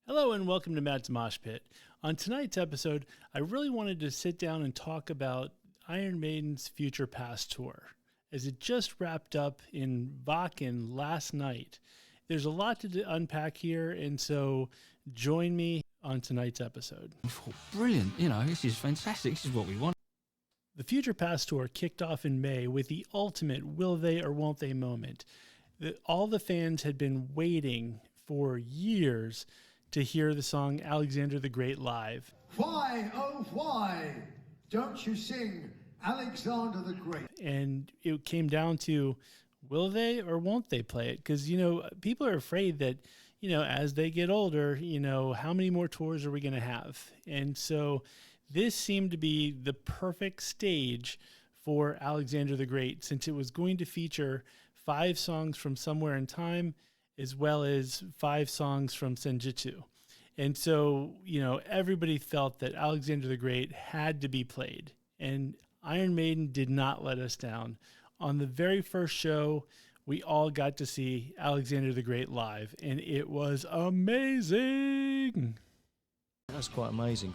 Hello and welcome to Matt's Mosh Pit. On tonight's episode, I really wanted to sit down and talk about Iron Maiden's Future Past tour, as it just wrapped up in Wacken last night. There's a lot to unpack here, and so join me on tonight's episode. Oh, brilliant. This is fantastic. This is what we want. The Future Past tour kicked off in May with the ultimate will they or won't they moment. All the fans had been waiting for years to hear the song Alexander the Great live. Why, oh why, don't you sing Alexander the Great? And it came down to, will they or won't they play it? Because, people are afraid that, as they get older, how many more tours are we going to have? And so this seemed to be the perfect stage for Alexander the Great, since it was going to feature 5 songs from Somewhere in Time, as well as 5 songs from Senjutsu. And so, everybody felt that Alexander the Great had to be played. And Iron Maiden did not let us down. On the very first show, we all got to see Alexander the Great live, and it was amazing. That's quite amazing.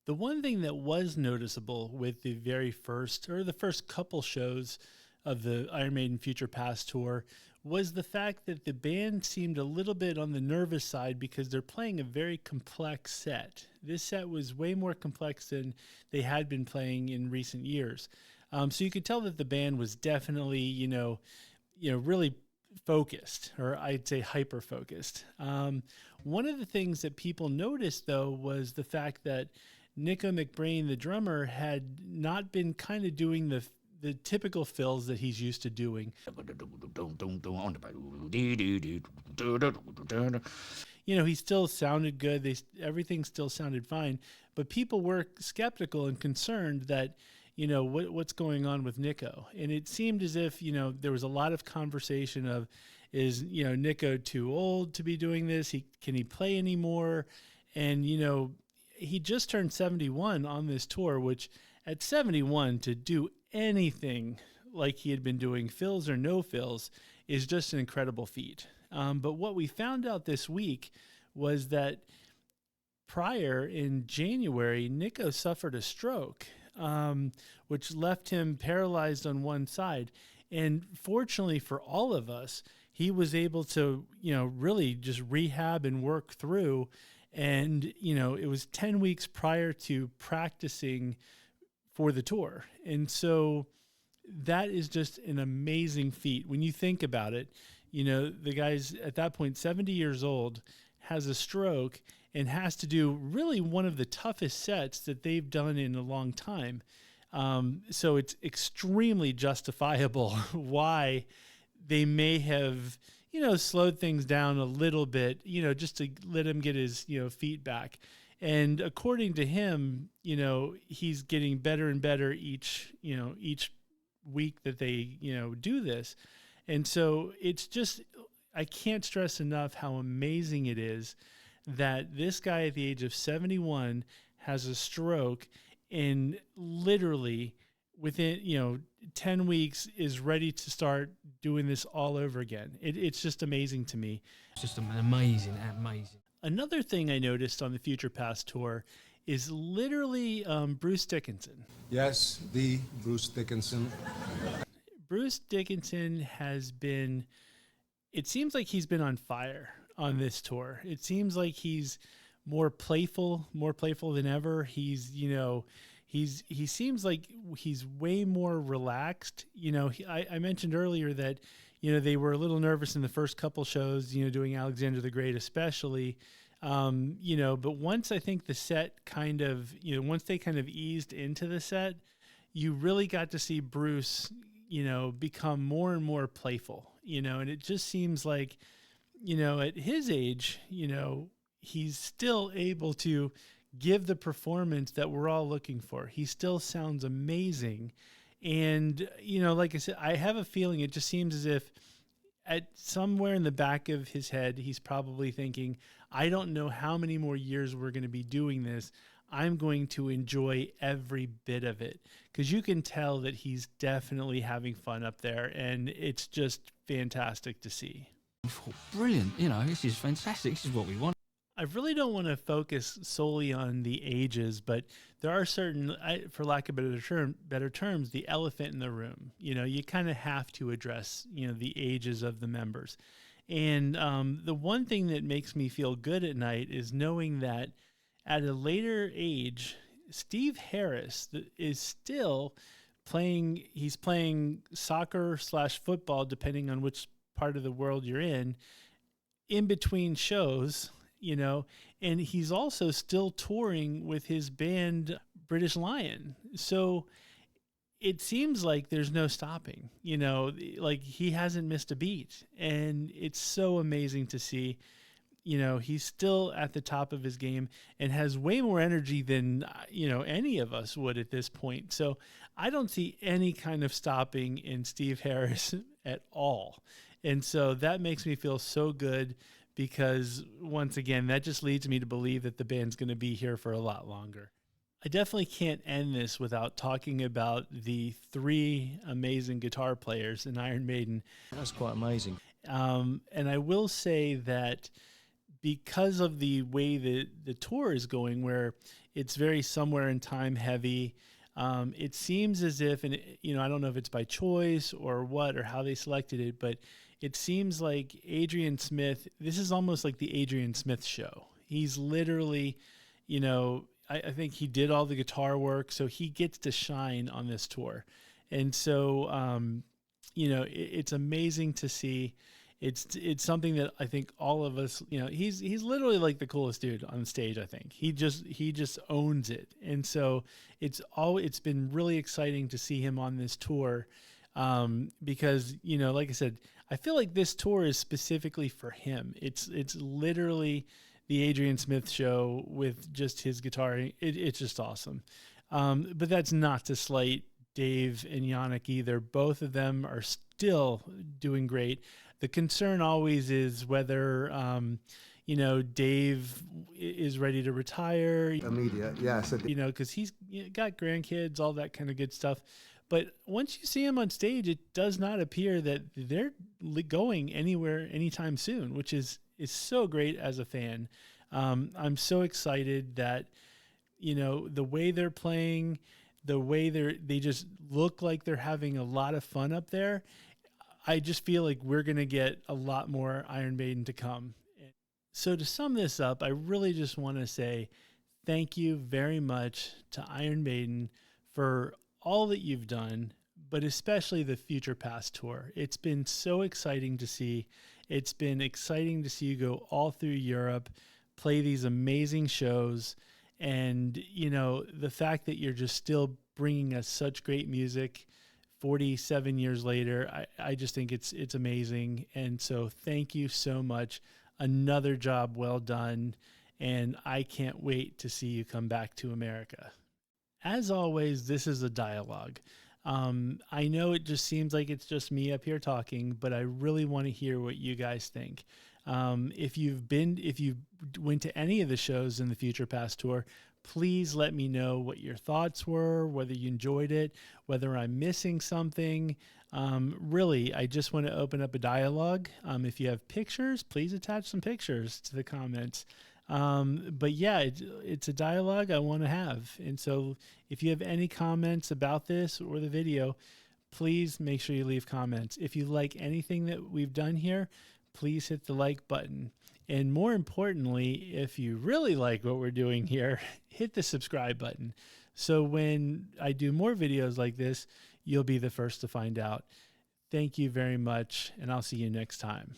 The one thing that was noticeable with the first couple shows of the Iron Maiden Future Past tour was the fact that the band seemed a little bit on the nervous side because they're playing a very complex set. This set was way more complex than they had been playing in recent years. So you could tell that the band was definitely, really focused, or I'd say hyper focused. One of the things that people noticed, though, was the fact that Nico McBrain, the drummer, had not been kind of doing the typical fills that he's used to doing. He still sounded good. Everything still sounded fine, but people were skeptical and concerned that, what's going on with Nico. And it seemed as if, there was a lot of conversation of, is, Nico too old to be doing this? Can he play anymore? And, he just turned 71 on this tour, which at 71 to do anything like he had been doing, fills or no fills, is just an incredible feat. But what we found out this week was that prior in January, Nico suffered a stroke, which left him paralyzed on one side. And fortunately for all of us, he was able to, really just rehab and work through. And, it was 10 weeks prior to practicing for the tour. And so that is just an amazing feat. When you think about it, the guy's at that point 70 years old, has a stroke, and has to do really one of the toughest sets that they've done in a long time. So it's extremely justifiable why they may have, slowed things down a little bit, just to let him get his, feet back. And according to him, he's getting better and better each week that they, do this. And so it's just, I can't stress enough how amazing it is that this guy at the age of 71 has a stroke and literally within, 10 weeks is ready to start doing this all over again. It's just amazing to me. It's just amazing. Another thing I noticed on the Future Past tour is literally Bruce Dickinson. Yes, the Bruce Dickinson. Bruce Dickinson has been, it seems like he's been on fire on this tour. It seems like he's more playful than ever. He's, he seems like he's way more relaxed. I mentioned earlier that, they were a little nervous in the first couple shows, doing Alexander the Great especially. But once I think the set kind of, once they kind of eased into the set, you really got to see Bruce, become more and more playful, and it just seems like, at his age, he's still able to give the performance that we're all looking for. He still sounds amazing. And, like I said, I have a feeling it just seems as if at somewhere in the back of his head, he's probably thinking, I don't know how many more years we're going to be doing this. I'm going to enjoy every bit of it, because you can tell that he's definitely having fun up there, and it's just fantastic to see. Oh, brilliant. This is fantastic. This is what we want. I really don't want to focus solely on the ages, but there are certain, for lack of better terms, the elephant in the room. You know, you kind of have to address, the ages of the members. And the one thing that makes me feel good at night is knowing that at a later age, Steve Harris is still playing. He's playing soccer/football, depending on which part of the world you're in between shows, and he's also still touring with his band British Lion. So it seems like there's no stopping, like he hasn't missed a beat. And it's so amazing to see, he's still at the top of his game and has way more energy than, any of us would at this point. So I don't see any kind of stopping in Steve Harris at all. And so that makes me feel so good, because once again, that just leads me to believe that the band's going to be here for a lot longer. I definitely can't end this without talking about the 3 amazing guitar players in Iron Maiden. That's quite amazing. And I will say that because of the way that the tour is going, where it's very somewhere in time heavy, it seems as if, and I don't know if it's by choice or what, or how they selected it, but it seems like Adrian Smith, this is almost like the Adrian Smith show. He's literally, I think he did all the guitar work, so he gets to shine on this tour. And so, it's amazing to see. It's something that I think all of us, he's literally like the coolest dude on stage. I think he just owns it. And so it's been really exciting to see him on this tour, because, like I said, I feel like this tour is specifically for him. It's literally the Adrian Smith show with just his guitar. It's just awesome. But that's not to slight Dave and Yannick either. Both of them are still doing great. The concern always is whether, Dave is ready to retire. Immediate, yes. Because he's got grandkids, all that kind of good stuff. But once you see him on stage, it does not appear that they're going anywhere anytime soon, which is so great as a fan. I'm so excited that, the way they're playing, the way they just look like they're having a lot of fun up there. I just feel like we're going to get a lot more Iron Maiden to come. So to sum this up, I really just want to say thank you very much to Iron Maiden for all that you've done, but especially the Future Past tour. It's been so exciting to see. It's been exciting to see you go all through Europe, play these amazing shows, and, the fact that you're just still bringing us such great music 47 years later, I just think it's amazing. And so thank you so much. Another job well done, and I can't wait to see you come back to America. As always, this is a dialogue. I know it just seems like it's just me up here talking, but I really want to hear what you guys think. If you went to any of the shows in the Future Past tour, please let me know what your thoughts were, whether you enjoyed it, whether I'm missing something. Really, I just want to open up a dialogue. If you have pictures, please attach some pictures to the comments. But yeah, it's a dialogue I want to have. And so if you have any comments about this or the video, please make sure you leave comments. If you like anything that we've done here, please hit the like button. And more importantly, if you really like what we're doing here, hit the subscribe button. So when I do more videos like this, you'll be the first to find out. Thank you very much, and I'll see you next time.